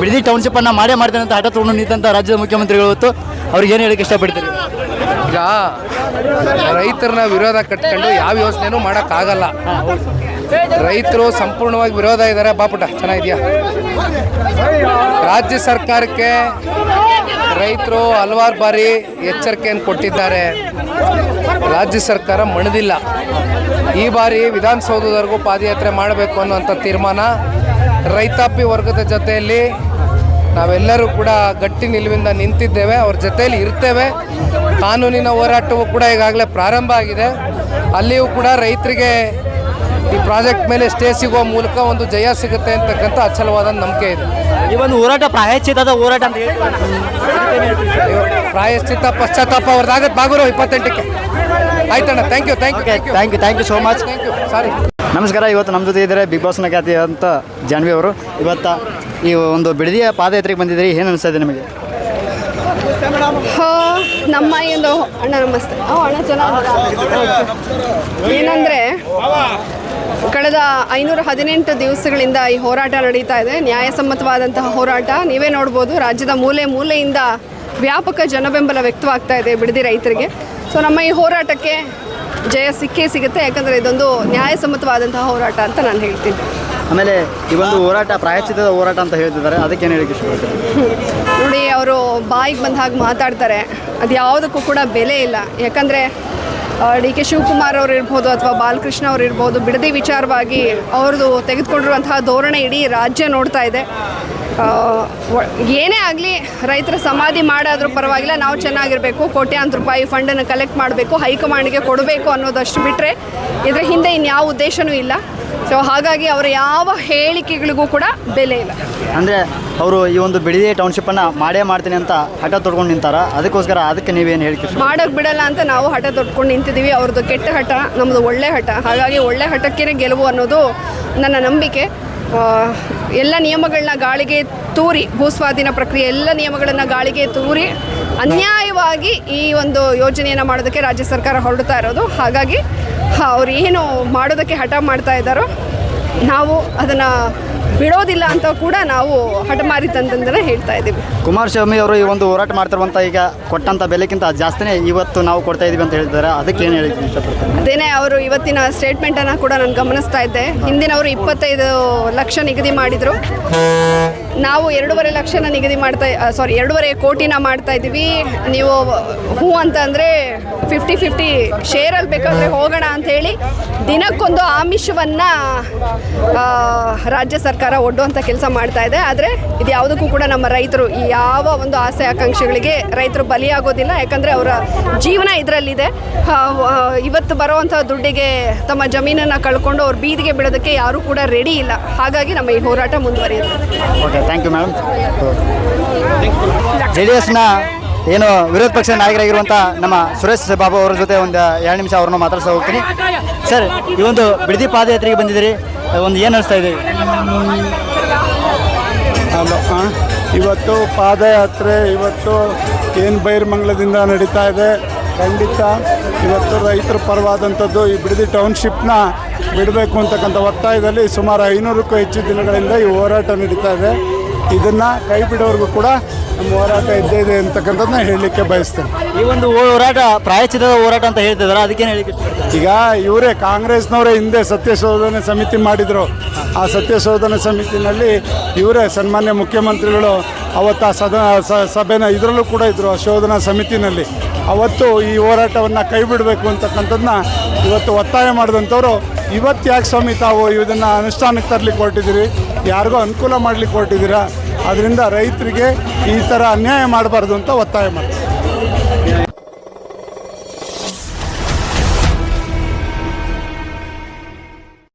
ಬಿಡದಿ ಟೌನ್ಶಿಪ್ಪನ್ನು ಮಾಡೇ ಮಾಡ್ತೇನೆ ಅಂತ ಹಠ ತೊಗೊಂಡು ನಿಂತ ರಾಜ್ಯದ ಮುಖ್ಯಮಂತ್ರಿಗಳು ಇವತ್ತು ಅವ್ರಿಗೆ ಏನು ಹೇಳಕ್ಕೆ ಇಷ್ಟಪಡ್ತೀರಿ? ಈಗ ರೈತರನ್ನ ವಿರೋಧ ಕಟ್ಕೊಂಡು ಯಾವ ಯೋಚನೆನೂ ಮಾಡೋಕ್ಕಾಗಲ್ಲ. ರೈತರು ಸಂಪೂರ್ಣವಾಗಿ ವಿರೋಧ ಇದ್ದಾರೆ. ಬಾಪುಟ ಚೆನ್ನಾಗಿದೆಯಾ? ರಾಜ್ಯ ಸರ್ಕಾರಕ್ಕೆ ರೈತರು ಹಲವಾರು ಬಾರಿ ಎಚ್ಚರಿಕೆಯನ್ನು ಕೊಟ್ಟಿದ್ದಾರೆ. ರಾಜ್ಯ ಸರ್ಕಾರ ಮಣಿದಿಲ್ಲ. ಈ ಬಾರಿ ವಿಧಾನಸೌಧದವರೆಗೂ ಪಾದಯಾತ್ರೆ ಮಾಡಬೇಕು ಅನ್ನುವಂಥ ತೀರ್ಮಾನ ರೈತಾಪಿ ವರ್ಗದ ಜೊತೆಯಲ್ಲಿ ನಾವೆಲ್ಲರೂ ಕೂಡ ಗಟ್ಟಿ ನಿಲುವಿಂದ ನಿಂತಿದ್ದೇವೆ. ಅವ್ರ ಜೊತೆಯಲ್ಲಿ ಇರ್ತೇವೆ. ಕಾನೂನಿನ ಹೋರಾಟವೂ ಕೂಡ ಈಗಾಗಲೇ ಪ್ರಾರಂಭ ಆಗಿದೆ. ಅಲ್ಲಿಯೂ ಕೂಡ ರೈತರಿಗೆ ಈ ಪ್ರಾಜೆಕ್ಟ್ ಮೇಲೆ ಸ್ಟೇ ಸಿಗುವ ಮೂಲಕ ಒಂದು ಜಯ ಸಿಗುತ್ತೆ ಅಂತಕ್ಕಂಥ ಅಚಲವಾದ ನಂಬಿಕೆ ಇದೆ. ಈ ಒಂದು ಹೋರಾಟ ಪ್ರಾಯಶ್ಚಿತ್ತದ ಹೋರಾಟ ಅಂತ ಪ್ರಾಯಶ್ಚಿತ್ತ ಪಶ್ಚಾತ್ತಾಪ ಅವ್ರದ್ದಾಗತ್ತೆ ಬಾಗುರು 28ಕ್ಕೆ. ಆಯ್ತಣ್ಣ, ಥ್ಯಾಂಕ್ ಯು ಸೋ ಮಚ್. ಸಾರಿ. ನಮಸ್ಕಾರ. ಇವತ್ತು ನಮ್ಮ ಜೊತೆ ಇದ್ದಾರೆ ಬಿಗ್ ಬಾಸ್ನ ಖ್ಯಾತಿ ಅಂತ ಜಾನ್ವಿ ಅವರು. ಇವತ್ತು ಈ ಒಂದು ಬಿಡದಿಯ ಪಾದಯಾತ್ರೆಗೆ ಬಂದಿದ್ದೀರಿ, ಏನು ಅನಿಸ್ತಾ ಇದೆ ನಿಮಗೆ? ನಮ್ಮ ಈ ಒಂದು ಅಣ್ಣ ನಮಸ್ತೆ. ಅಣ್ಣ ಚೆನ್ನಾಗಿ ಏನಂದರೆ ಕಳೆದ 518 ದಿವಸಗಳಿಂದ ಈ ಹೋರಾಟ ನಡೀತಾ ಇದೆ. ನ್ಯಾಯಸಮ್ಮತವಾದಂತಹ ಹೋರಾಟ. ನೀವೇ ನೋಡ್ಬೋದು, ರಾಜ್ಯದ ಮೂಲೆ ಮೂಲೆಯಿಂದ ವ್ಯಾಪಕ ಜನಬೆಂಬಲ ವ್ಯಕ್ತವಾಗ್ತಾ ಇದೆ ಬಿಡದಿ ರೈತರಿಗೆ. ಸೊ ನಮ್ಮ ಈ ಹೋರಾಟಕ್ಕೆ ಜಯ ಸಿಕ್ಕೇ ಸಿಗುತ್ತೆ, ಯಾಕಂದರೆ ಇದೊಂದು ನ್ಯಾಯಸಮ್ಮತವಾದಂತಹ ಹೋರಾಟ ಅಂತ ನಾನು ಹೇಳ್ತೀನಿ. ಆಮೇಲೆ ಈ ಒಂದು ಹೋರಾಟ ಪ್ರಾಯಶ್ಚಿತ್ತದ ಹೋರಾಟ ಅಂತ ಹೇಳ್ತಿದ್ದಾರೆ, ಅದಕ್ಕೇನು ಹೇಳಿಕ್ಕೆ ಇಷ್ಟಪಡ್ತಾರೆ? ನೋಡಿ, ಅವರು ಬಾಯಿಗೆ ಬಂದ ಹಾಗೆ ಮಾತಾಡ್ತಾರೆ. ಅದು ಯಾವುದಕ್ಕೂ ಕೂಡ ಬೆಲೆ ಇಲ್ಲ. ಯಾಕಂದರೆ ಡಿ ಕೆ ಶಿವಕುಮಾರ್ ಅವರು ಇರ್ಬೋದು ಅಥವಾ ಬಾಲಕೃಷ್ಣ ಅವರು ಇರ್ಬೋದು, ಬಿಡದಿ ವಿಚಾರವಾಗಿ ಅವ್ರದ್ದು ತೆಗೆದುಕೊಂಡಿರುವಂತಹ ಧೋರಣೆ ಇಡೀ ರಾಜ್ಯ ನೋಡ್ತಾ ಇದೆ. ಏನೇ ಆಗಲಿ ರೈತರ ಸಮಾಧಿ ಮಾಡಾದರೂ ಪರವಾಗಿಲ್ಲ, ನಾವು ಚೆನ್ನಾಗಿರಬೇಕು, ಕೋಟ್ಯಾಂತರ ರೂಪಾಯಿ ಫಂಡನ್ನು ಕಲೆಕ್ಟ್ ಮಾಡಬೇಕು, ಹೈಕಮಾಂಡ್ಗೆ ಕೊಡಬೇಕು ಅನ್ನೋದಷ್ಟು ಬಿಟ್ಟರೆ ಇದರ ಹಿಂದೆ ಇನ್ಯಾವ ಉದ್ದೇಶವೂ ಇಲ್ಲ. ಸೊ ಹಾಗಾಗಿ ಅವರ ಯಾವ ಹೇಳಿಕೆಗಳಿಗೂ ಕೂಡ ಬೆಲೆ ಇಲ್ಲ. ಅಂದರೆ ಅವರು ಈ ಒಂದು ಬಿಡದಿ ಟೌನ್ಶಿಪ್ಪನ್ನು ಮಾಡೇ ಮಾಡ್ತೀನಿ ಅಂತ ಹಠ ತೊಡ್ಕೊಂಡು ನಿಂತಾರ, ಅದಕ್ಕೆ ನೀವೇನು ಹೇಳಿಕೆ? ಮಾಡೋಕ್ಕೆ ಬಿಡಲ್ಲ ಅಂತ ನಾವು ಹಠ ತೊಡ್ಕೊಂಡು ನಿಂತಿದ್ದೀವಿ. ಅವ್ರದ್ದು ಕೆಟ್ಟ ಹಠ, ನಮ್ಮದು ಒಳ್ಳೆ ಹಠ. ಹಾಗಾಗಿ ಒಳ್ಳೆ ಹಠಕ್ಕೇ ಗೆಲುವು ಅನ್ನೋದು ನನ್ನ ನಂಬಿಕೆ. ಎಲ್ಲ ನಿಯಮಗಳನ್ನ ಗಾಳಿಗೆ ತೂರಿ, ಭೂಸ್ವಾಧೀನ ಪ್ರಕ್ರಿಯೆ ಎಲ್ಲ ನಿಯಮಗಳನ್ನು ಗಾಳಿಗೆ ತೂರಿ ಅನ್ಯಾಯವಾಗಿ ಈ ಒಂದು ಯೋಜನೆಯನ್ನು ಮಾಡೋದಕ್ಕೆ ರಾಜ್ಯ ಸರ್ಕಾರ ಹೊರಡ್ತಾ ಇರೋದು. ಹಾಗಾಗಿ ಅವ್ರು ಏನು ಮಾಡೋದಕ್ಕೆ ಹಠ ಮಾಡ್ತಾ ಇದ್ದಾರೋ ನಾವು ಅದನ್ನು ಬಿಡೋದಿಲ್ಲ ಅಂತ ಕೂಡ ನಾವು ಹಠಮಾರಿ ತಂದಂದನೇ ಹೇಳ್ತಾ ಇದ್ದೀವಿ. ಕುಮಾರಸ್ವಾಮಿ ಅವರು ಈ ಒಂದು ಹೋರಾಟ ಮಾಡ್ತಿರುವಂಥ ಈಗ ಕೊಟ್ಟಂಥ ಬೆಲೆಗಿಂತ ಜಾಸ್ತಿನೇ ಇವತ್ತು ನಾವು ಕೊಡ್ತಾ ಇದ್ದೀವಿ ಅಂತ ಹೇಳಿದ್ದಾರೆ, ಅದಕ್ಕೆ ಏನು ಹೇಳಿ ಇಷ್ಟಪಡ್ತಾರೆ? ಅದೇನೇ ಅವರು ಇವತ್ತಿನ ಸ್ಟೇಟ್ಮೆಂಟನ್ನು ಕೂಡ ನಾನು ಗಮನಿಸ್ತಾ ಇದ್ದೆ. ಹಿಂದಿನವರು 25 ಲಕ್ಷ ನಿಗದಿ ಮಾಡಿದರು, ನಾವು 2.5 ಲಕ್ಷನ ನಿಗದಿ $2.5 ಕೋಟಿನ ಮಾಡ್ತಾ ಇದ್ದೀವಿ. ನೀವು ಹೂ ಅಂತ ಅಂದರೆ 50-50 ಶೇರಲ್ಲಿ ಬೇಕಾದರೆ ಹೋಗೋಣ ಅಂಥೇಳಿ ದಿನಕ್ಕೊಂದು ಆಮಿಷವನ್ನು ರಾಜ್ಯ ಸರ್ಕಾರ ಒಡ್ಡುವಂಥ ಕೆಲಸ ಮಾಡ್ತಾ ಇದೆ. ಆದರೆ ಇದು ಯಾವುದಕ್ಕೂ ಕೂಡ ನಮ್ಮ ರೈತರು ಯಾವ ಒಂದು ಆಸೆ ಆಕಾಂಕ್ಷೆಗಳಿಗೆ ರೈತರು ಬಲಿಯಾಗೋದಿಲ್ಲ. ಯಾಕಂದರೆ ಅವರ ಜೀವನ ಇದರಲ್ಲಿದೆ. ಇವತ್ತು ಬರುವಂಥ ದುಡ್ಡಿಗೆ ತಮ್ಮ ಜಮೀನನ್ನು ಕಳ್ಕೊಂಡು ಅವ್ರು ಬೀದಿಗೆ ಬಿಡೋದಕ್ಕೆ ಯಾರೂ ಕೂಡ ರೆಡಿ ಇಲ್ಲ. ಹಾಗಾಗಿ ನಮ್ಮ ಈ ಹೋರಾಟ ಮುಂದುವರಿಯುತ್ತೆ. Okay, thank you madam. JDSನ ಏನು ವಿರೋಧ ಪಕ್ಷದ ನಾಯಕರಾಗಿರುವಂಥ ನಮ್ಮ ಸುರೇಶ್ ಬಾಬು ಅವರ ಜೊತೆ ಒಂದು 2 ನಿಮಿಷ ಅವ್ರನ್ನ ಮಾತಾಡ್ತಾ ಹೋಗ್ತೀನಿ. ಸರ್, ಈ ಒಂದು ಬಿಡದಿ ಪಾದಯಾತ್ರೆಗೆ ಬಂದಿದ್ದೀರಿ, ಒಂದು ಏನು ಅನಿಸ್ತಾ ಇದೆ? ಇವತ್ತು ಪಾದಯಾತ್ರೆ ಏನು ಬೈರಮಂಗಲದಿಂದ ನಡೀತಾ ಇದೆ. ಖಂಡಿತ ಇವತ್ತು ರೈತರ ಪರವಾದಂಥದ್ದು ಈ ಬಿಡದಿ ಟೌನ್ಶಿಪ್ನ ಬಿಡಬೇಕು ಅಂತಕ್ಕಂಥ ಒತ್ತಾಯದಲ್ಲಿ ಸುಮಾರು 500ಕ್ಕೂ ಹೆಚ್ಚು ದಿನಗಳಿಂದ ಈ ಹೋರಾಟ ನಡೀತಾ ಇದೆ. ಇದನ್ನು ಕೈ ಬಿಡೋರ್ಗೂ ಕೂಡ ನಮ್ಮ ಹೋರಾಟ ಇದ್ದೇ ಇದೆ ಅಂತಕ್ಕಂಥದ್ದನ್ನ ಹೇಳಲಿಕ್ಕೆ ಬಯಸ್ತೇನೆ. ಈ ಒಂದು ಹೋರಾಟ ಪ್ರಾಯಶ್ಚಿತ್ತದ ಹೋರಾಟ ಅಂತ ಹೇಳ್ತಿದ್ದಾರೆ, ಅದಕ್ಕೇನು ಹೇಳಿಕೆ? ಈಗ ಇವರೇ ಕಾಂಗ್ರೆಸ್ನವರೇ ಹಿಂದೆ ಸತ್ಯಶೋಧನೆ ಸಮಿತಿ ಮಾಡಿದರು. ಆ ಸತ್ಯಶೋಧನೆ ಸಮಿತಿನಲ್ಲಿ ಇವರೇ ಸನ್ಮಾನ್ಯ ಮುಖ್ಯಮಂತ್ರಿಗಳು ಅವತ್ತು ಆ ಸಭೆನ ಇದರಲ್ಲೂ ಕೂಡ ಇದ್ದರು, ಆ ಶೋಧನಾ ಸಮಿತಿನಲ್ಲಿ. ಅವತ್ತು ಈ ಹೋರಾಟವನ್ನು ಕೈ ಬಿಡಬೇಕು ಅಂತಕ್ಕಂಥದ್ದನ್ನ ಇವತ್ತು ಒತ್ತಾಯ ಮಾಡಿದಂಥವ್ರು ಇವತ್ತು ಯಾಕೆ ಸ್ವಾಮಿ ತಾವು ಇದನ್ನು ಅನುಷ್ಠಾನಕ್ಕೆ ತರಲಿಕ್ಕೆ ಹೊರಟಿದ್ದೀರಿ, ಯಾರಿಗೂ ಅನುಕೂಲ ಮಾಡಲಿಕ್ಕೆ ಹೊರಟಿದ್ದೀರಾ, ಅದರಿಂದ ರೈತರಿಗೆ ಈ ಥರ ಅನ್ಯಾಯ ಮಾಡಬಾರ್ದು ಅಂತ ಒತ್ತಾಯ ಮಾಡ್ತಾರೆ.